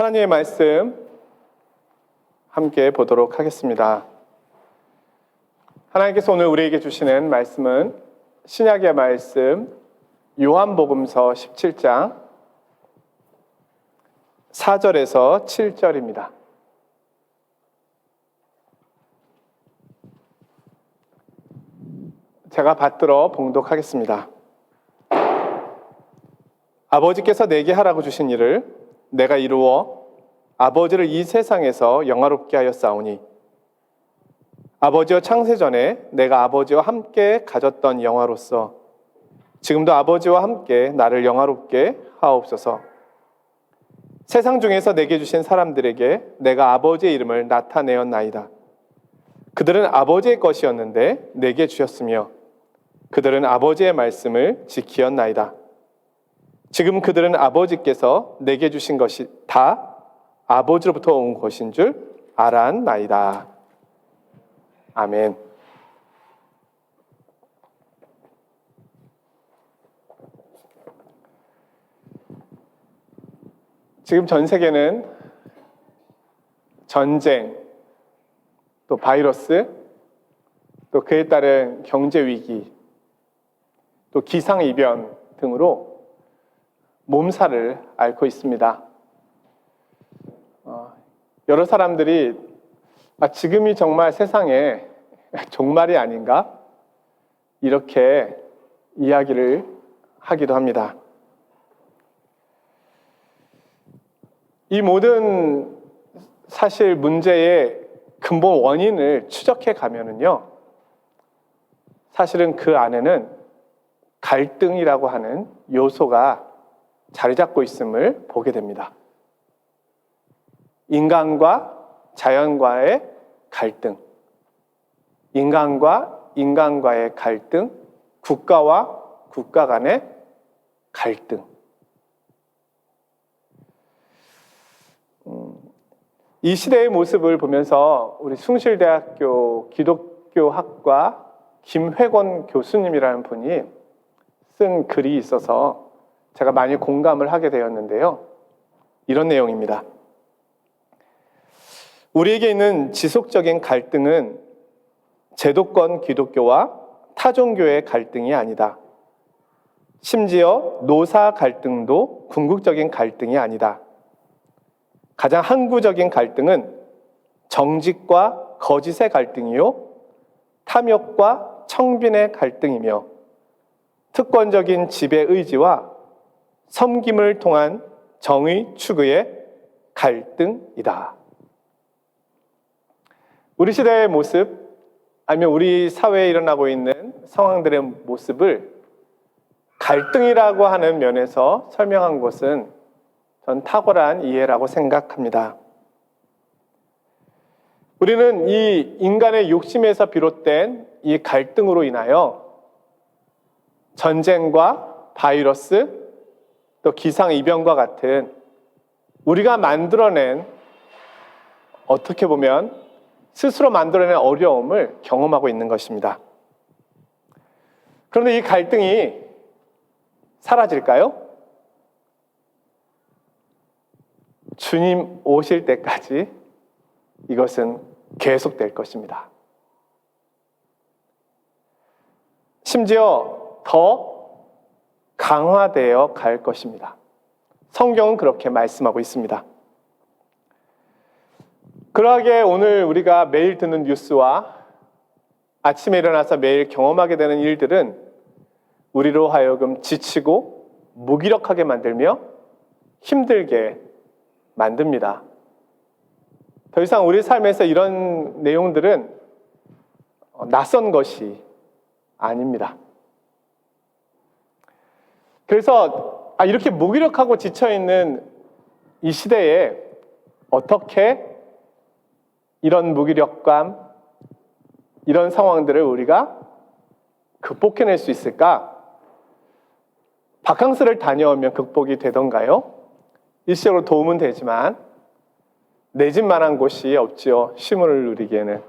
하나님의 말씀 함께 보도록 하겠습니다. 하나님께서 오늘 우리에게 주시는 말씀은 신약의 말씀 요한복음서 17장 4절에서 7절입니다. 제가 받들어 봉독하겠습니다. 아버지께서 내게 하라고 주신 일을 내가 이루어 아버지를 이 세상에서 영화롭게 하였사오니 아버지와 창세전에 내가 아버지와 함께 가졌던 영화로서 지금도 아버지와 함께 나를 영화롭게 하옵소서. 세상 중에서 내게 주신 사람들에게 내가 아버지의 이름을 나타내었나이다. 그들은 아버지의 것이었는데 내게 주셨으며 그들은 아버지의 말씀을 지키었나이다. 지금 그들은 아버지께서 내게 주신 것이 다 아버지로부터 온 것인 줄 알았나이다. 아멘. 지금 전 세계는 전쟁, 또 바이러스, 또 그에 따른 경제 위기, 또 기상이변 등으로 몸살을 앓고 있습니다. 여러 사람들이 지금이 정말 세상의 종말이 아닌가? 이렇게 이야기를 하기도 합니다. 이 모든 사실 문제의 근본 원인을 추적해 가면은요, 사실은 그 안에는 갈등이라고 하는 요소가 자리 잡고 있음을 보게 됩니다. 인간과 자연과의 갈등, 인간과 인간과의 갈등, 국가와 국가 간의 갈등. 이 시대의 모습을 보면서 우리 숭실대학교 기독교학과 김회권 교수님이라는 분이 쓴 글이 있어서 제가 많이 공감을 하게 되었는데요. 이런 내용입니다. 우리에게 있는 지속적인 갈등은 제도권 기독교와 타종교의 갈등이 아니다. 심지어 노사 갈등도 궁극적인 갈등이 아니다. 가장 항구적인 갈등은 정직과 거짓의 갈등이요, 탐욕과 청빈의 갈등이며 특권적인 지배 의지와 섬김을 통한 정의 추구의 갈등이다. 우리 시대의 모습, 아니면 우리 사회에 일어나고 있는 상황들의 모습을 갈등이라고 하는 면에서 설명한 것은 전 탁월한 이해라고 생각합니다. 우리는 이 인간의 욕심에서 비롯된 이 갈등으로 인하여 전쟁과 바이러스, 또 기상이변과 같은 우리가 만들어낸, 어떻게 보면 스스로 만들어낸 어려움을 경험하고 있는 것입니다. 그런데 이 갈등이 사라질까요? 주님 오실 때까지 이것은 계속될 것입니다. 심지어 더 강화되어 갈 것입니다. 성경은 그렇게 말씀하고 있습니다. 그러하게 오늘 우리가 매일 듣는 뉴스와 아침에 일어나서 매일 경험하게 되는 일들은 우리로 하여금 지치고 무기력하게 만들며 힘들게 만듭니다. 더 이상 우리 삶에서 이런 내용들은 낯선 것이 아닙니다. 그래서 이렇게 무기력하고 지쳐있는 이 시대에 어떻게 이런 무기력감, 이런 상황들을 우리가 극복해낼 수 있을까? 바캉스를 다녀오면 극복이 되던가요? 일시적으로 도움은 되지만 내 집만한 곳이 없지요. 쉼을 누리기에는.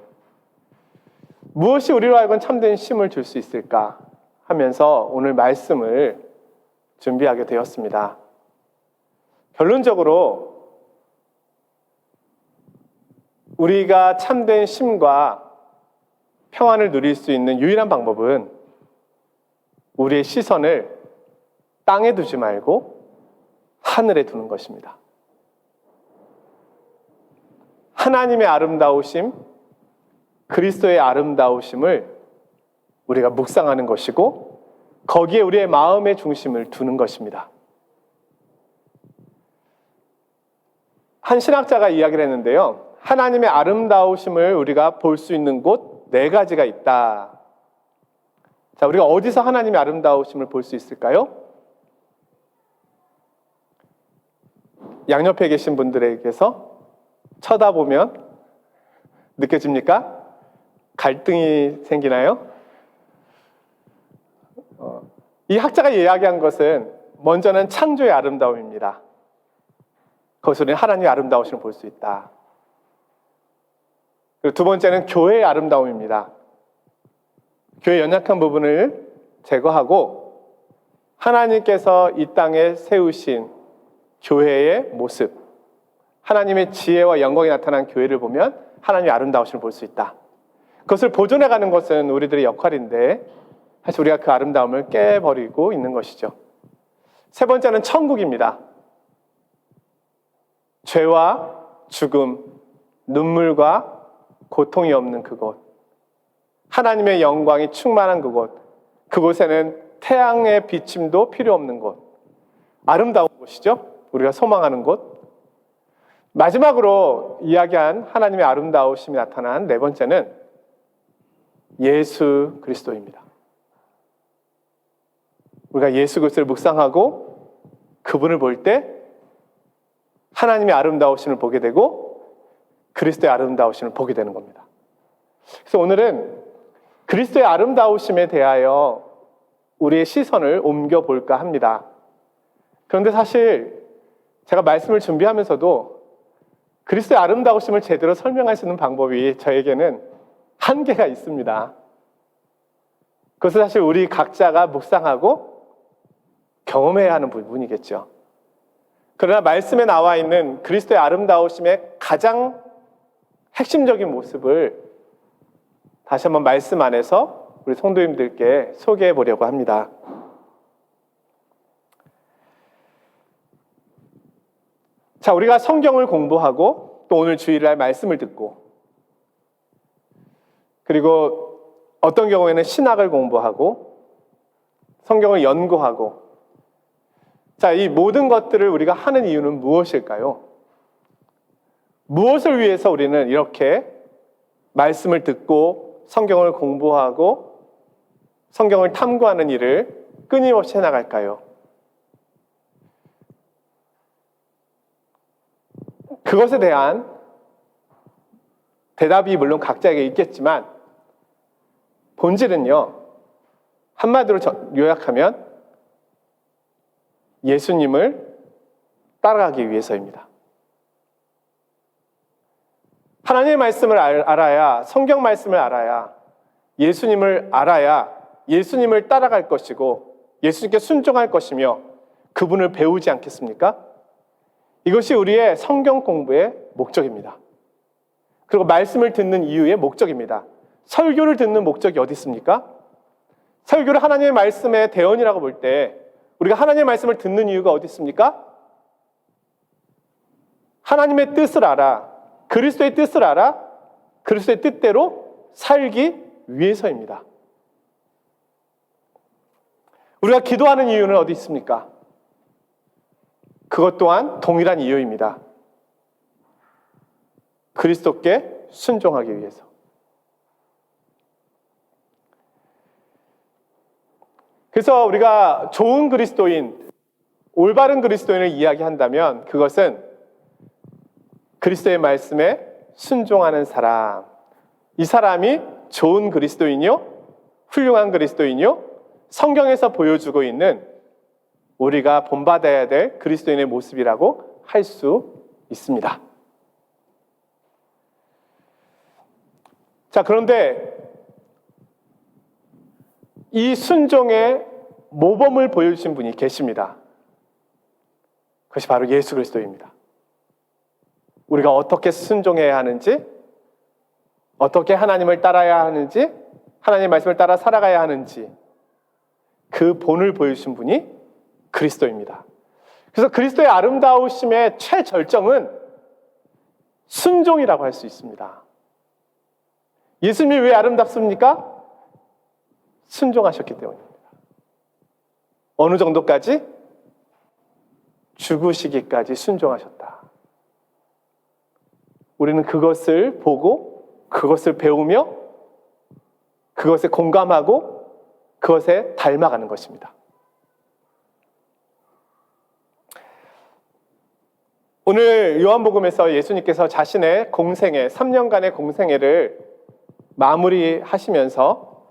무엇이 우리로 하여금 참된 쉼을 줄 수 있을까 하면서 오늘 말씀을 준비하게 되었습니다. 결론적으로 우리가 참된 쉼과 평안을 누릴 수 있는 유일한 방법은 우리의 시선을 땅에 두지 말고 하늘에 두는 것입니다. 하나님의 아름다우심, 그리스도의 아름다우심을 우리가 묵상하는 것이고 거기에 우리의 마음의 중심을 두는 것입니다. 한 신학자가 이야기를 했는데요. 하나님의 아름다우심을 우리가 볼 수 있는 곳 4가지가 있다. 자, 우리가 어디서 하나님의 아름다우심을 볼 수 있을까요? 양옆에 계신 분들에게서 쳐다보면 느껴집니까? 갈등이 생기나요? 이 학자가 이야기한 것은 먼저는 창조의 아름다움입니다. 거기서 우리는 하나님의 아름다우심을 볼 수 있다. 그리고 두 번째는 교회의 아름다움입니다. 교회의 연약한 부분을 제거하고 하나님께서 이 땅에 세우신 교회의 모습, 하나님의 지혜와 영광이 나타난 교회를 보면 하나님의 아름다우심을 볼 수 있다. 그것을 보존해가는 것은 우리들의 역할인데 사실 우리가 그 아름다움을 깨버리고 있는 것이죠. 세 번째는 천국입니다. 죄와 죽음, 눈물과 고통이 없는 그곳, 하나님의 영광이 충만한 그곳, 그곳에는 태양의 비침도 필요 없는 곳, 아름다운 곳이죠. 우리가 소망하는 곳. 마지막으로 이야기한 하나님의 아름다우심이 나타난 4번째는 예수 그리스도입니다. 우리가 예수 그리스도를 묵상하고 그분을 볼 때 하나님의 아름다우심을 보게 되고 그리스도의 아름다우심을 보게 되는 겁니다. 그래서 오늘은 그리스도의 아름다우심에 대하여 우리의 시선을 옮겨볼까 합니다. 그런데 사실 제가 말씀을 준비하면서도 그리스도의 아름다우심을 제대로 설명할 수 있는 방법이 저에게는 한계가 있습니다. 그것은 사실 우리 각자가 묵상하고 경험해야 하는 부분이겠죠. 그러나 말씀에 나와 있는 그리스도의 아름다우심의 가장 핵심적인 모습을 다시 한번 말씀 안에서 우리 성도님들께 소개해 보려고 합니다. 자, 우리가 성경을 공부하고 또 오늘 주일날 말씀을 듣고 그리고 어떤 경우에는 신학을 공부하고 성경을 연구하고 자, 이 모든 것들을 우리가 하는 이유는 무엇일까요? 무엇을 위해서 우리는 이렇게 말씀을 듣고 성경을 공부하고 성경을 탐구하는 일을 끊임없이 해나갈까요? 그것에 대한 대답이 물론 각자에게 있겠지만 본질은요, 한마디로 요약하면 예수님을 따라가기 위해서입니다. 하나님의 말씀을 알아야, 성경 말씀을 알아야, 예수님을 알아야 예수님을 따라갈 것이고 예수님께 순종할 것이며 그분을 배우지 않겠습니까? 이것이 우리의 성경 공부의 목적입니다. 그리고 말씀을 듣는 이유의 목적입니다. 설교를 듣는 목적이 어디 있습니까? 설교를 하나님의 말씀의 대언이라고 볼 때 우리가 하나님의 말씀을 듣는 이유가 어디 있습니까? 하나님의 뜻을 알아, 그리스도의 뜻을 알아, 그리스도의 뜻대로 살기 위해서입니다. 우리가 기도하는 이유는 어디 있습니까? 그것 또한 동일한 이유입니다. 그리스도께 순종하기 위해서. 그래서 우리가 좋은 그리스도인, 올바른 그리스도인을 이야기한다면 그것은 그리스도의 말씀에 순종하는 사람, 이 사람이 좋은 그리스도인이요, 훌륭한 그리스도인이요, 성경에서 보여주고 있는 우리가 본받아야 될 그리스도인의 모습이라고 할 수 있습니다. 자, 그런데 이 순종의 모범을 보여주신 분이 계십니다. 그것이 바로 예수 그리스도입니다. 우리가 어떻게 순종해야 하는지 어떻게 하나님을 따라야 하는지, 하나님의 말씀을 따라 살아가야 하는지 그 본을 보여주신 분이 그리스도입니다. 그래서 그리스도의 아름다우심의 최절정은 순종이라고 할 수 있습니다. 예수님이 왜 아름답습니까? 순종하셨기 때문입니다. 어느 정도까지? 죽으시기까지 순종하셨다. 우리는 그것을 보고 그것을 배우며 그것에 공감하고 그것에 닮아가는 것입니다. 오늘 요한복음에서 예수님께서 자신의 공생애, 3년간의 공생애를 마무리하시면서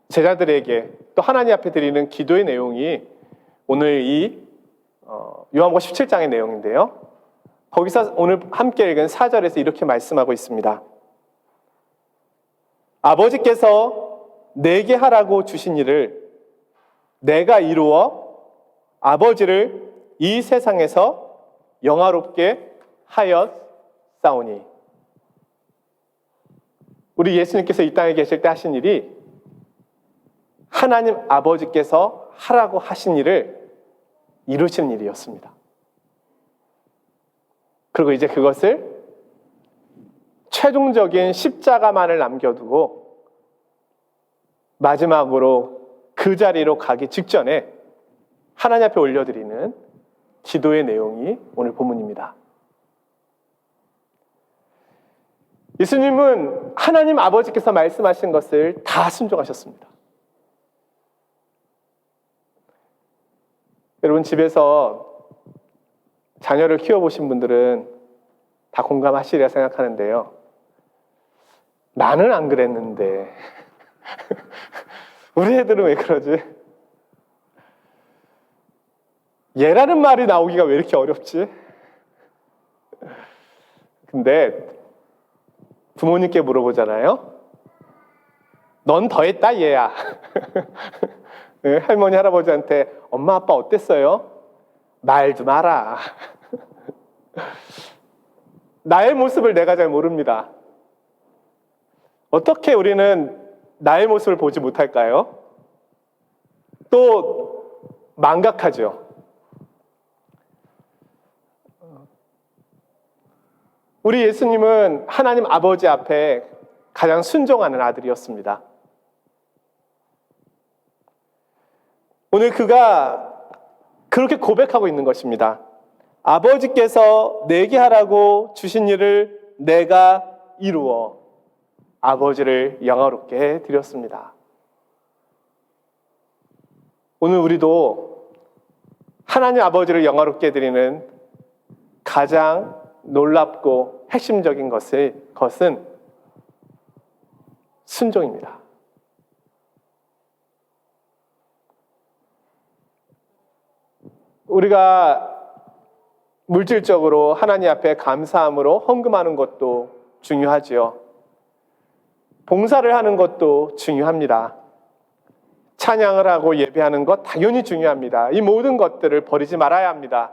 제자들에게 또 하나님 앞에 드리는 기도의 내용이 오늘 이 요한복음 17장의 내용인데요. 거기서 오늘 함께 읽은 4절에서 이렇게 말씀하고 있습니다. 아버지께서 내게 하라고 주신 일을 내가 이루어 아버지를 이 세상에서 영화롭게 하였사오니. 우리 예수님께서 이 땅에 계실 때 하신 일이 하나님 아버지께서 하라고 하신 일을 이루신 일이었습니다. 그리고 이제 그것을 최종적인 십자가만을 남겨두고 마지막으로 그 자리로 가기 직전에 하나님 앞에 올려드리는 기도의 내용이 오늘 본문입니다. 예수님은 하나님 아버지께서 말씀하신 것을 다 순종하셨습니다. 여러분 집에서 자녀를 키워보신 분들은 다 공감하시리라 생각하는데요. 나는 안 그랬는데 우리 애들은 왜 그러지? 얘라는 말이 나오기가 왜 이렇게 어렵지? 근데 부모님께 물어보잖아요. 넌 더했다 얘야. 할머니 할아버지한테 엄마 아빠 어땠어요? 말도 마라. 나의 모습을 내가 잘 모릅니다. 어떻게 우리는 나의 모습을 보지 못할까요? 또 망각하죠. 우리 예수님은 하나님 아버지 앞에 가장 순종하는 아들이었습니다. 오늘 그가 그렇게 고백하고 있는 것입니다. 아버지께서 내게 하라고 주신 일을 내가 이루어 아버지를 영화롭게 드렸습니다. 오늘 우리도 하나님 아버지를 영화롭게 드리는 가장 놀랍고 핵심적인 것은 순종입니다. 우리가 물질적으로 하나님 앞에 감사함으로 헌금하는 것도 중요하지요. 봉사를 하는 것도 중요합니다. 찬양을 하고 예배하는 것 당연히 중요합니다. 이 모든 것들을 버리지 말아야 합니다.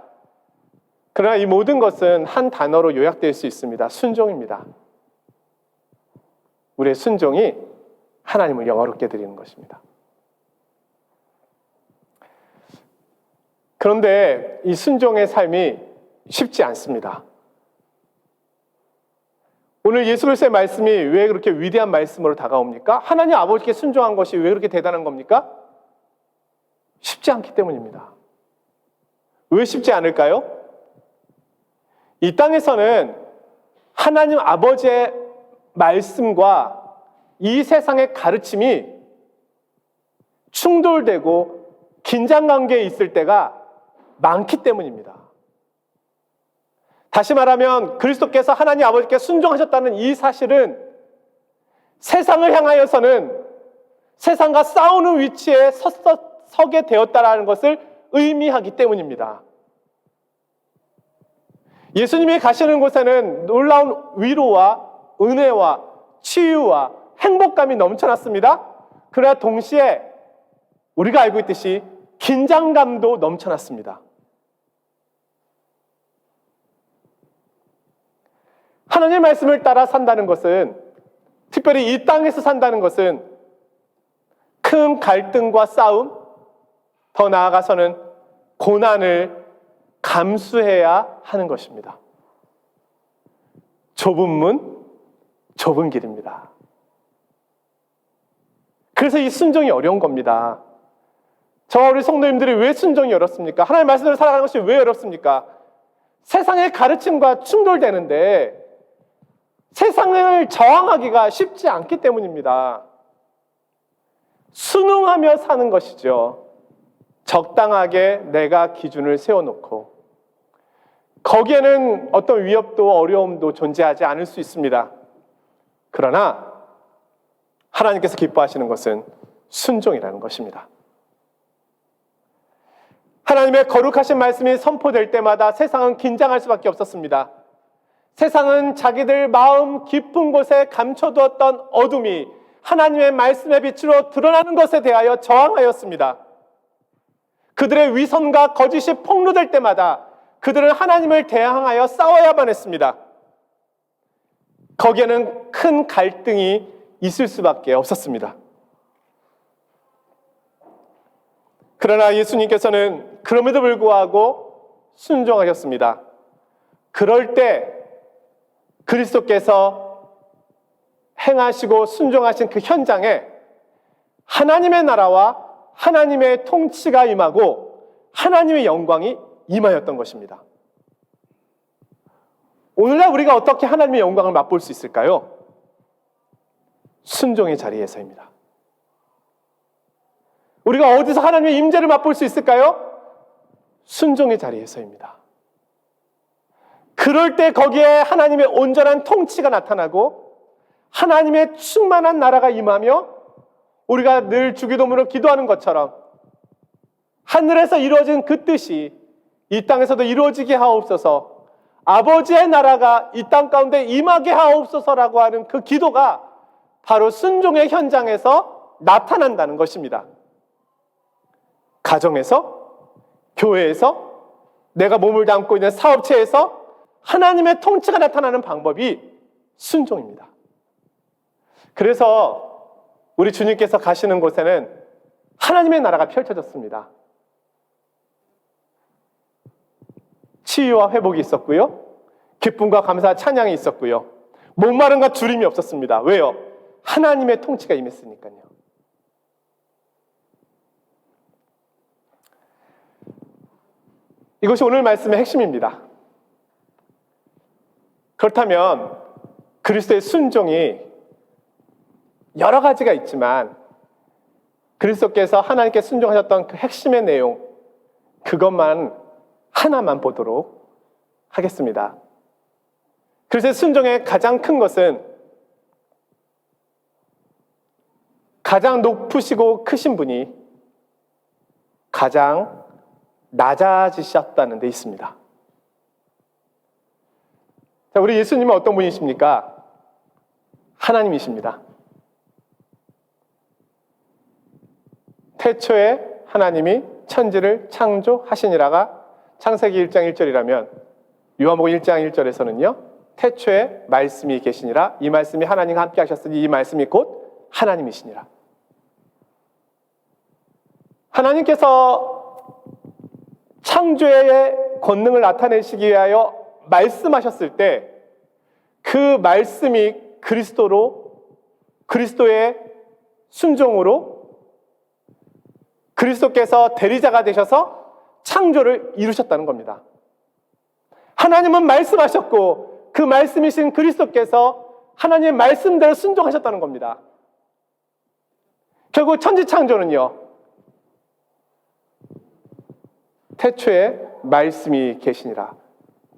그러나 이 모든 것은 한 단어로 요약될 수 있습니다. 순종입니다. 우리의 순종이 하나님을 영화롭게 드리는 것입니다. 그런데 이 순종의 삶이 쉽지 않습니다. 오늘 예수 그리스도의 말씀이 왜 그렇게 위대한 말씀으로 다가옵니까? 하나님 아버지께 순종한 것이 왜 그렇게 대단한 겁니까? 쉽지 않기 때문입니다. 왜 쉽지 않을까요? 이 땅에서는 하나님 아버지의 말씀과 이 세상의 가르침이 충돌되고 긴장관계에 있을 때가 많기 때문입니다. 다시 말하면 그리스도께서 하나님 아버지께 순종하셨다는 이 사실은 세상을 향하여서는 세상과 싸우는 위치에 서게 되었다는 것을 의미하기 때문입니다. 예수님이 가시는 곳에는 놀라운 위로와 은혜와 치유와 행복감이 넘쳐났습니다. 그러나 동시에 우리가 알고 있듯이 긴장감도 넘쳐났습니다. 하나님의 말씀을 따라 산다는 것은 특별히 이 땅에서 산다는 것은 큰 갈등과 싸움, 더 나아가서는 고난을 감수해야 하는 것입니다. 좁은 문, 좁은 길입니다. 그래서 이 순종이 어려운 겁니다. 저와 우리 성도님들이 왜 순종이 어렵습니까? 하나님의 말씀대로 살아가는 것이 왜 어렵습니까? 세상의 가르침과 충돌되는데 세상을 저항하기가 쉽지 않기 때문입니다. 순응하며 사는 것이죠. 적당하게 내가 기준을 세워놓고 거기에는 어떤 위협도 어려움도 존재하지 않을 수 있습니다. 그러나 하나님께서 기뻐하시는 것은 순종이라는 것입니다. 하나님의 거룩하신 말씀이 선포될 때마다 세상은 긴장할 수밖에 없었습니다. 세상은 자기들 마음 깊은 곳에 감춰두었던 어둠이 하나님의 말씀의 빛으로 드러나는 것에 대하여 저항하였습니다. 그들의 위선과 거짓이 폭로될 때마다 그들은 하나님을 대항하여 싸워야만 했습니다. 거기에는 큰 갈등이 있을 수밖에 없었습니다. 그러나 예수님께서는 그럼에도 불구하고 순종하셨습니다. 그럴 때 그리스도께서 행하시고 순종하신 그 현장에 하나님의 나라와 하나님의 통치가 임하고 하나님의 영광이 임하였던 것입니다. 오늘날 우리가 어떻게 하나님의 영광을 맛볼 수 있을까요? 순종의 자리에서입니다. 우리가 어디서 하나님의 임재를 맛볼 수 있을까요? 순종의 자리에서입니다. 그럴 때 거기에 하나님의 온전한 통치가 나타나고 하나님의 충만한 나라가 임하며 우리가 늘 주기도문으로 기도하는 것처럼 하늘에서 이루어진 그 뜻이 이 땅에서도 이루어지게 하옵소서, 아버지의 나라가 이 땅 가운데 임하게 하옵소서라고 하는 그 기도가 바로 순종의 현장에서 나타난다는 것입니다. 가정에서, 교회에서, 내가 몸을 담고 있는 사업체에서 하나님의 통치가 나타나는 방법이 순종입니다. 그래서 우리 주님께서 가시는 곳에는 하나님의 나라가 펼쳐졌습니다. 치유와 회복이 있었고요. 기쁨과 감사, 찬양이 있었고요. 목마름과 주림이 없었습니다. 왜요? 하나님의 통치가 임했으니까요. 이것이 오늘 말씀의 핵심입니다. 그렇다면 그리스도의 순종이 여러 가지가 있지만 그리스도께서 하나님께 순종하셨던 그 핵심의 내용, 그것만 하나만 보도록 하겠습니다. 그리스도의 순종의 가장 큰 것은 가장 높으시고 크신 분이 가장 낮아지셨다는 데 있습니다. 자, 우리 예수님은 어떤 분이십니까? 하나님이십니다. 태초에 하나님이 천지를 창조하시니라가 창세기 1장 1절이라면 요한복음 1장 1절에서는요, 태초에 말씀이 계시니라, 이 말씀이 하나님과 함께 하셨으니 이 말씀이 곧 하나님이시니라. 하나님께서 창조의 권능을 나타내시기 위하여 말씀하셨을 때 그 말씀이 그리스도의 순종으로 그리스도께서 대리자가 되셔서 창조를 이루셨다는 겁니다. 하나님은 말씀하셨고 그 말씀이신 그리스도께서 하나님의 말씀대로 순종하셨다는 겁니다. 결국 천지창조는요, 태초에 말씀이 계시니라,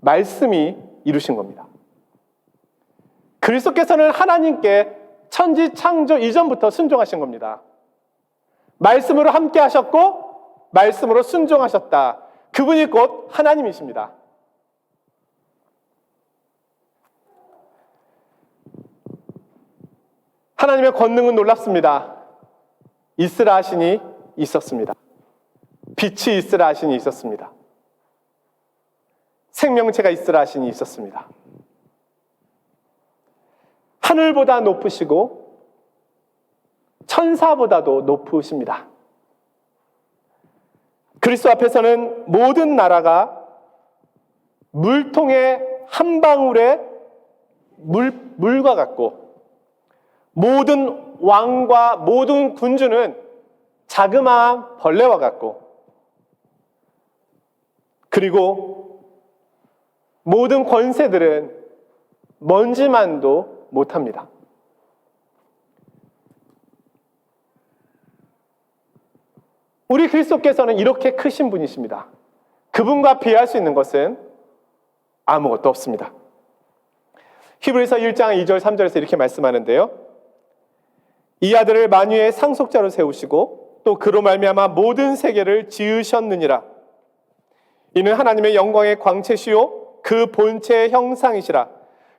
말씀이 이루신 겁니다. 그리스도께서는 하나님께 천지창조 이전부터 순종하신 겁니다. 말씀으로 함께 하셨고 말씀으로 순종하셨다. 그분이 곧 하나님이십니다. 하나님의 권능은 놀랍습니다. 있으라 하시니 있었습니다. 빛이 있으라 하시니 있었습니다. 생명체가 있으라 하시니 있었습니다. 하늘보다 높으시고 천사보다도 높으십니다. 그리스도 앞에서는 모든 나라가 물통의 한 방울의 물과 같고, 모든 왕과 모든 군주는 자그마한 벌레와 같고, 그리고 모든 권세들은 먼지만도 못합니다. 우리 그리스도께서는 이렇게 크신 분이십니다. 그분과 비할 수 있는 것은 아무것도 없습니다. 히브리서 1장 2절 3절에서 이렇게 말씀하는데요. 이 아들을 만유의 상속자로 세우시고 또 그로 말미암아 모든 세계를 지으셨느니라. 이는 하나님의 영광의 광채시요 그 본체의 형상이시라.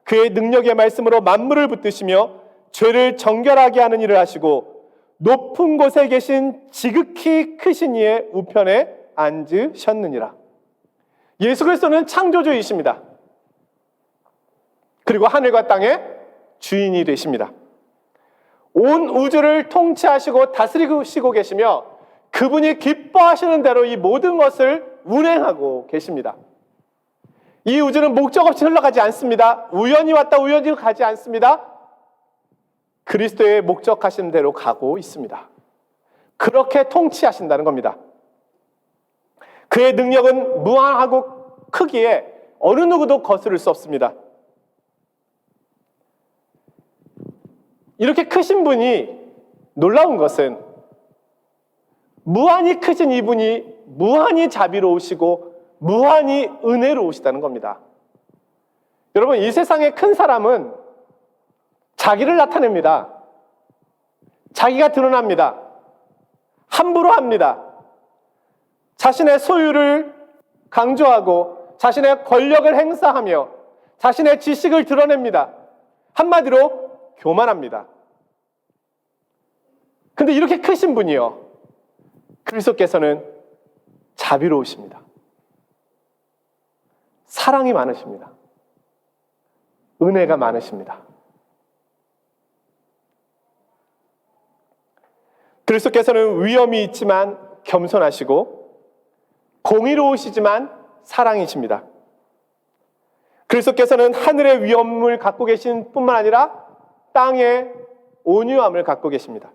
그의 능력의 말씀으로 만물을 붙드시며 죄를 정결하게 하는 일을 하시고 높은 곳에 계신 지극히 크신 이의 우편에 앉으셨느니라. 예수 그리스도는 창조주이십니다. 그리고 하늘과 땅의 주인이 되십니다. 온 우주를 통치하시고 다스리시고 계시며 그분이 기뻐하시는 대로 이 모든 것을 운행하고 계십니다. 이 우주는 목적 없이 흘러가지 않습니다. 우연히 왔다 우연히 가지 않습니다. 그리스도의 목적하신 대로 가고 있습니다. 그렇게 통치하신다는 겁니다. 그의 능력은 무한하고 크기에 어느 누구도 거스를 수 없습니다. 이렇게 크신 분이 놀라운 것은 무한히 크신 이분이 무한히 자비로우시고 무한히 은혜로우시다는 겁니다. 여러분, 이 세상에 큰 사람은 자기를 나타냅니다. 자기가 드러납니다. 함부로 합니다. 자신의 소유를 강조하고 자신의 권력을 행사하며 자신의 지식을 드러냅니다. 한마디로 교만합니다. 근데 이렇게 크신 분이요, 그리스도께서는 자비로우십니다. 사랑이 많으십니다. 은혜가 많으십니다. 그리스도께서는 위엄이 있지만 겸손하시고 공의로우시지만 사랑이십니다. 그리스도께서는 하늘의 위엄을 갖고 계신 뿐만 아니라 땅의 온유함을 갖고 계십니다.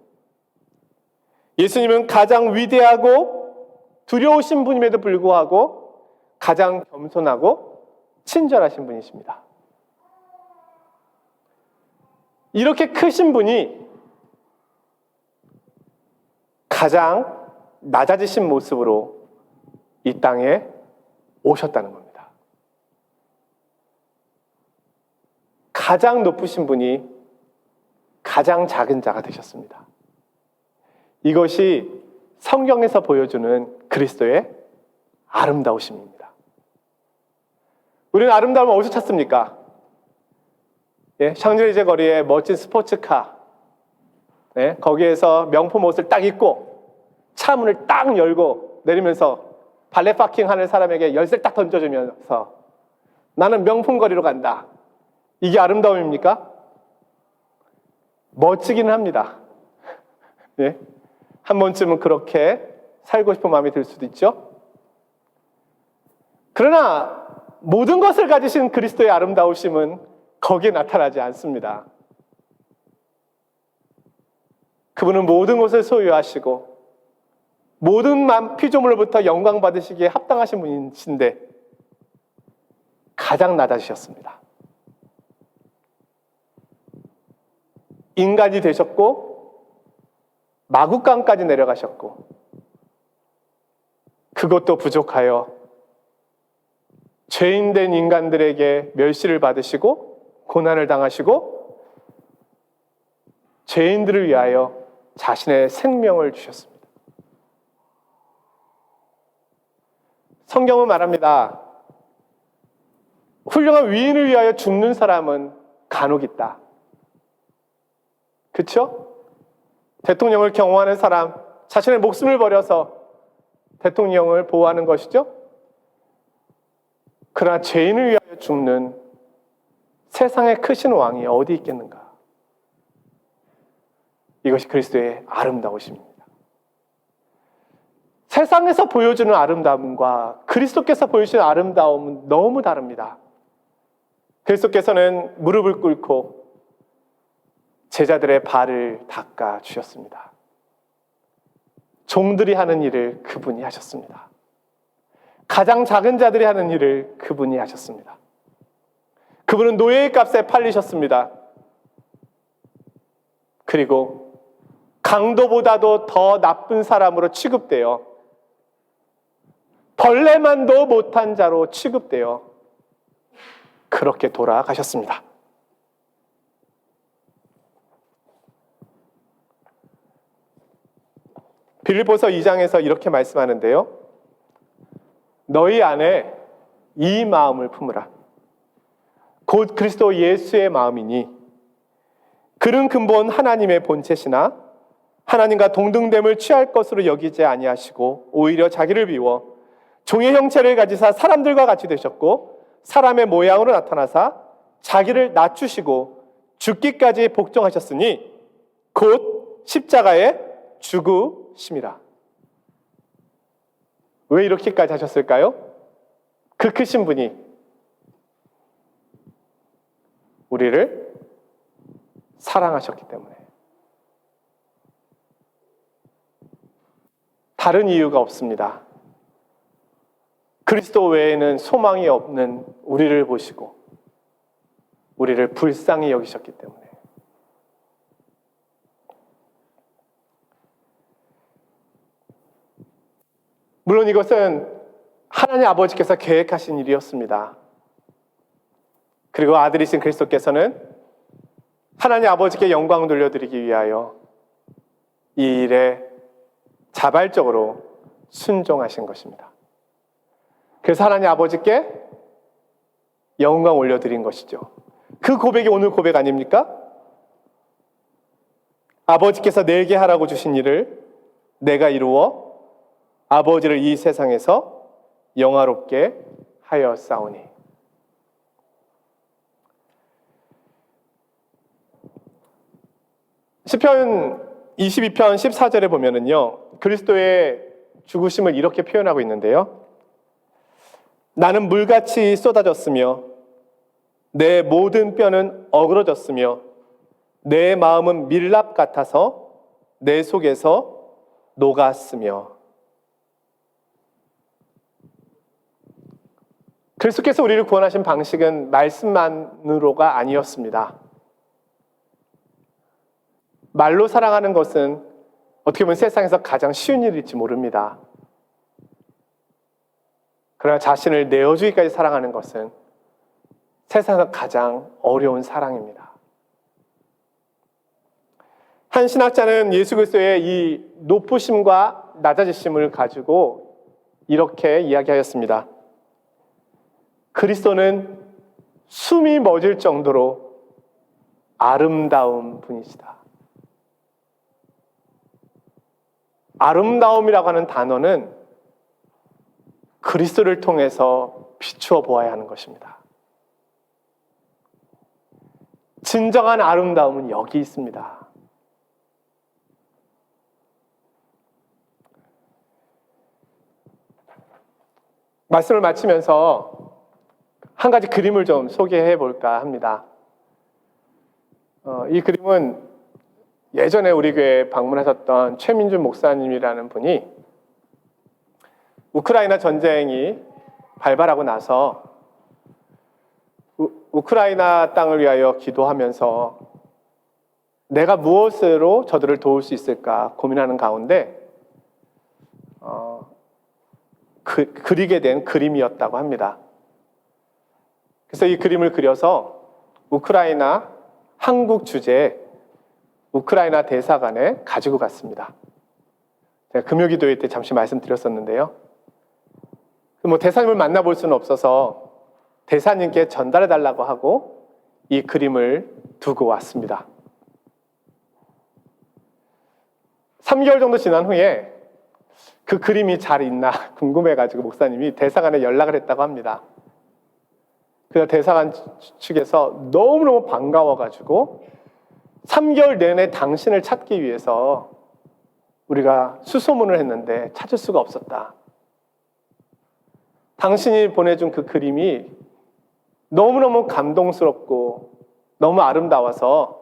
예수님은 가장 위대하고 두려우신 분임에도 불구하고 가장 겸손하고 친절하신 분이십니다. 이렇게 크신 분이 가장 낮아지신 모습으로 이 땅에 오셨다는 겁니다. 가장 높으신 분이 가장 작은 자가 되셨습니다. 이것이 성경에서 보여주는 그리스도의 아름다우심입니다. 우리는 아름다움을 어디서 찾습니까? 샹젤리제 거리에 멋진 스포츠카, 거기에서 명품 옷을 딱 입고 차 문을 딱 열고 내리면서 발레 파킹 하는 사람에게 열쇠를 딱 던져주면서 나는 명품 거리로 간다. 이게 아름다움입니까? 멋지기는 합니다. 한 번쯤은 그렇게 살고 싶은 마음이 들 수도 있죠. 그러나 모든 것을 가지신 그리스도의 아름다우심은 거기에 나타나지 않습니다. 그분은 모든 것을 소유하시고 모든 피조물로부터 영광 받으시기에 합당하신 분이신데 가장 낮아지셨습니다. 인간이 되셨고 마구간까지 내려가셨고 그것도 부족하여 죄인된 인간들에게 멸시를 받으시고 고난을 당하시고 죄인들을 위하여 자신의 생명을 주셨습니다. 성경은 말합니다. 훌륭한 위인을 위하여 죽는 사람은 간혹 있다. 그렇죠? 대통령을 경호하는 사람, 자신의 목숨을 버려서 대통령을 보호하는 것이죠. 그러나 죄인을 위하여 죽는 세상의 크신 왕이 어디 있겠는가? 이것이 그리스도의 아름다우심입니다. 세상에서 보여주는 아름다움과 그리스도께서 보여주시는 아름다움은 너무 다릅니다. 그리스도께서는 무릎을 꿇고 제자들의 발을 닦아 주셨습니다. 종들이 하는 일을 그분이 하셨습니다. 가장 작은 자들이 하는 일을 그분이 하셨습니다. 그분은 노예의 값에 팔리셨습니다. 그리고 강도보다도 더 나쁜 사람으로 취급되어 벌레만도 못한 자로 취급되어 그렇게 돌아가셨습니다. 빌립보서 2장에서 이렇게 말씀하는데요. 너희 안에 이 마음을 품으라. 곧 그리스도 예수의 마음이니 그는 근본 하나님의 본체시나 하나님과 동등됨을 취할 것으로 여기지 아니하시고 오히려 자기를 비워 종의 형체를 가지사 사람들과 같이 되셨고 사람의 모양으로 나타나사 자기를 낮추시고 죽기까지 복종하셨으니 곧 십자가에 죽으심이라. 왜 이렇게까지 하셨을까요? 그 크신 분이 우리를 사랑하셨기 때문에. 다른 이유가 없습니다. 그리스도 외에는 소망이 없는 우리를 보시고 우리를 불쌍히 여기셨기 때문에. 물론 이것은 하나님 아버지께서 계획하신 일이었습니다. 그리고 아들이신 그리스도께서는 하나님 아버지께 영광 돌려드리기 위하여 이 일에 자발적으로 순종하신 것입니다. 그래서 하나님 아버지께 영광 올려드린 것이죠. 그 고백이 오늘 고백 아닙니까? 아버지께서 내게 하라고 주신 일을 내가 이루어 아버지를 이 세상에서 영화롭게 하였사오니. 시편 22편 14절에 보면은요, 그리스도의 죽으심을 이렇게 표현하고 있는데요. 나는 물같이 쏟아졌으며 내 모든 뼈는 어그러졌으며 내 마음은 밀랍 같아서 내 속에서 녹았으며. 그리스도께서 우리를 구원하신 방식은 말씀만으로가 아니었습니다. 말로 사랑하는 것은 어떻게 보면 세상에서 가장 쉬운 일일지 모릅니다. 그러나 자신을 내어주기까지 사랑하는 것은 세상에서 가장 어려운 사랑입니다. 한 신학자는 예수 그리스도의 이 높으심과 낮아지심을 가지고 이렇게 이야기하였습니다. 그리스도는 숨이 멎을 정도로 아름다운 분이시다. 아름다움이라고 하는 단어는 그리스도를 통해서 비추어 보아야 하는 것입니다. 진정한 아름다움은 여기 있습니다. 말씀을 마치면서 한 가지 그림을 좀 소개해 볼까 합니다. 이 그림은 예전에 우리 교회에 방문하셨던 최민준 목사님이라는 분이 우크라이나 전쟁이 발발하고 나서 우크라이나 땅을 위하여 기도하면서 내가 무엇으로 저들을 도울 수 있을까 고민하는 가운데 그리게 된 그림이었다고 합니다. 그래서 이 그림을 그려서 우크라이나 한국 주재에 우크라이나 대사관에 가지고 갔습니다. 제가 금요기도회 때 잠시 말씀드렸었는데요. 대사님을 만나볼 수는 없어서 대사님께 전달해달라고 하고 이 그림을 두고 왔습니다. 3개월 정도 지난 후에 그 그림이 잘 있나 궁금해가지고 목사님이 대사관에 연락을 했다고 합니다. 그래서 대사관 측에서 너무너무 반가워가지고 3개월 내내 당신을 찾기 위해서 우리가 수소문을 했는데 찾을 수가 없었다. 당신이 보내준 그 그림이 너무너무 감동스럽고 너무 아름다워서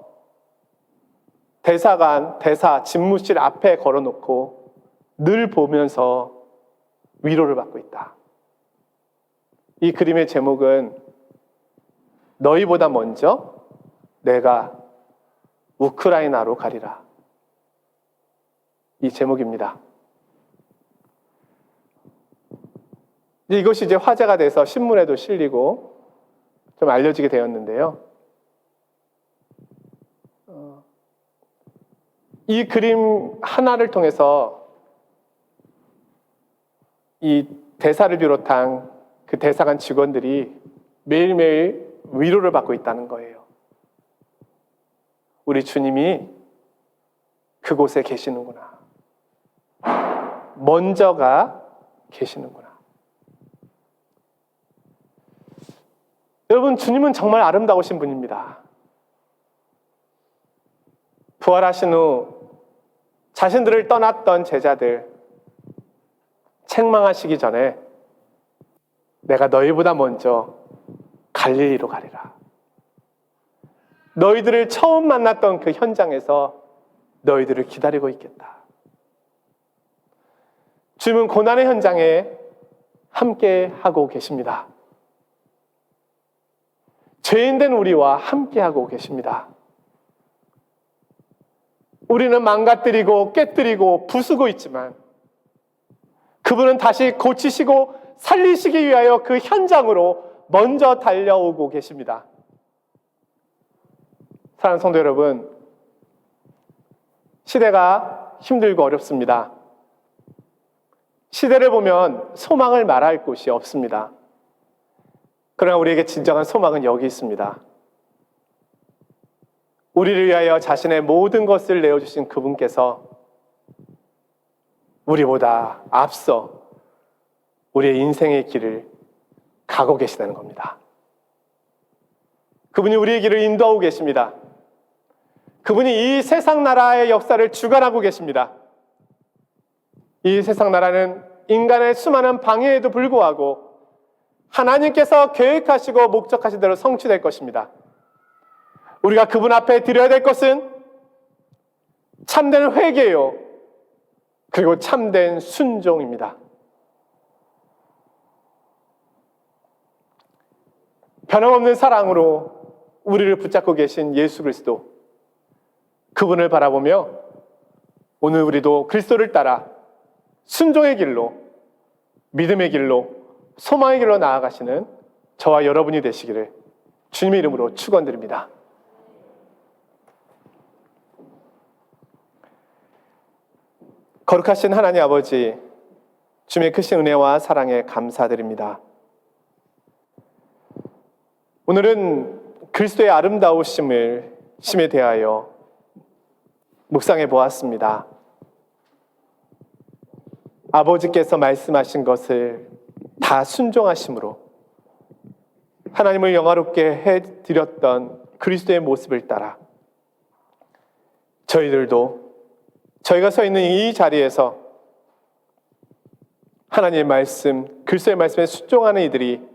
대사관, 집무실 앞에 걸어놓고 늘 보면서 위로를 받고 있다. 이 그림의 제목은 너희보다 먼저 내가 우크라이나로 가리라. 이 제목입니다. 이것이 이제 화제가 돼서 신문에도 실리고 좀 알려지게 되었는데요. 이 그림 하나를 통해서 이 대사를 비롯한 그 대사관 직원들이 매일매일 위로를 받고 있다는 거예요. 우리 주님이 그곳에 계시는구나. 먼저가 계시는구나. 여러분, 주님은 정말 아름다우신 분입니다. 부활하신 후 자신들을 떠났던 제자들 책망하시기 전에 내가 너희보다 먼저 갈릴리로 가리라. 너희들을 처음 만났던 그 현장에서 너희들을 기다리고 있겠다. 주님은 고난의 현장에 함께 하고 계십니다. 죄인된 우리와 함께 하고 계십니다. 우리는 망가뜨리고 깨뜨리고 부수고 있지만 그분은 다시 고치시고 살리시기 위하여 그 현장으로 먼저 달려오고 계십니다. 사랑하는 성도 여러분, 시대가 힘들고 어렵습니다. 시대를 보면 소망을 말할 곳이 없습니다. 그러나 우리에게 진정한 소망은 여기 있습니다. 우리를 위하여 자신의 모든 것을 내어주신 그분께서 우리보다 앞서 우리의 인생의 길을 가고 계시다는 겁니다. 그분이 우리의 길을 인도하고 계십니다. 그분이 이 세상 나라의 역사를 주관하고 계십니다. 이 세상 나라는 인간의 수많은 방해에도 불구하고 하나님께서 계획하시고 목적하신 대로 성취될 것입니다. 우리가 그분 앞에 드려야 될 것은 참된 회개요, 그리고 참된 순종입니다. 변함없는 사랑으로 우리를 붙잡고 계신 예수 그리스도, 그분을 바라보며 오늘 우리도 그리스도를 따라 순종의 길로, 믿음의 길로, 소망의 길로 나아가시는 저와 여러분이 되시기를 주님의 이름으로 축원드립니다. 거룩하신 하나님 아버지, 주님의 크신 은혜와 사랑에 감사드립니다. 오늘은 그리스도의 아름다우심에 대하여 묵상해 보았습니다. 아버지께서 말씀하신 것을 다 순종하심으로 하나님을 영화롭게 해드렸던 그리스도의 모습을 따라 저희들도 저희가 서 있는 이 자리에서 하나님의 말씀, 그리스도의 말씀에 순종하는 이들이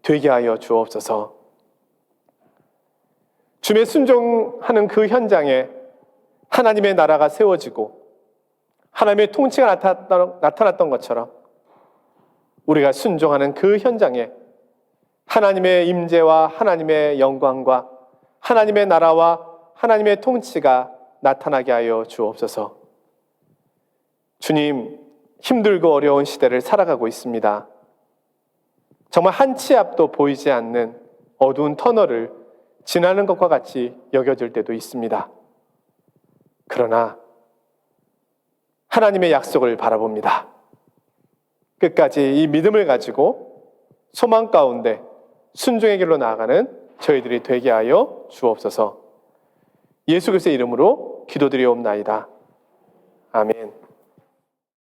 되게 하여 주옵소서. 주님의 순종하는 그 현장에 하나님의 나라가 세워지고 하나님의 통치가 나타났던 것처럼 우리가 순종하는 그 현장에 하나님의 임재와 하나님의 영광과 하나님의 나라와 하나님의 통치가 나타나게 하여 주옵소서. 주님, 힘들고 어려운 시대를 살아가고 있습니다. 정말 한 치 앞도 보이지 않는 어두운 터널을 지나는 것과 같이 여겨질 때도 있습니다. 그러나 하나님의 약속을 바라봅니다. 끝까지 이 믿음을 가지고 소망 가운데 순종의 길로 나아가는 저희들이 되게 하여 주옵소서. 예수 그리스도의 이름으로 기도드리옵나이다. 아멘.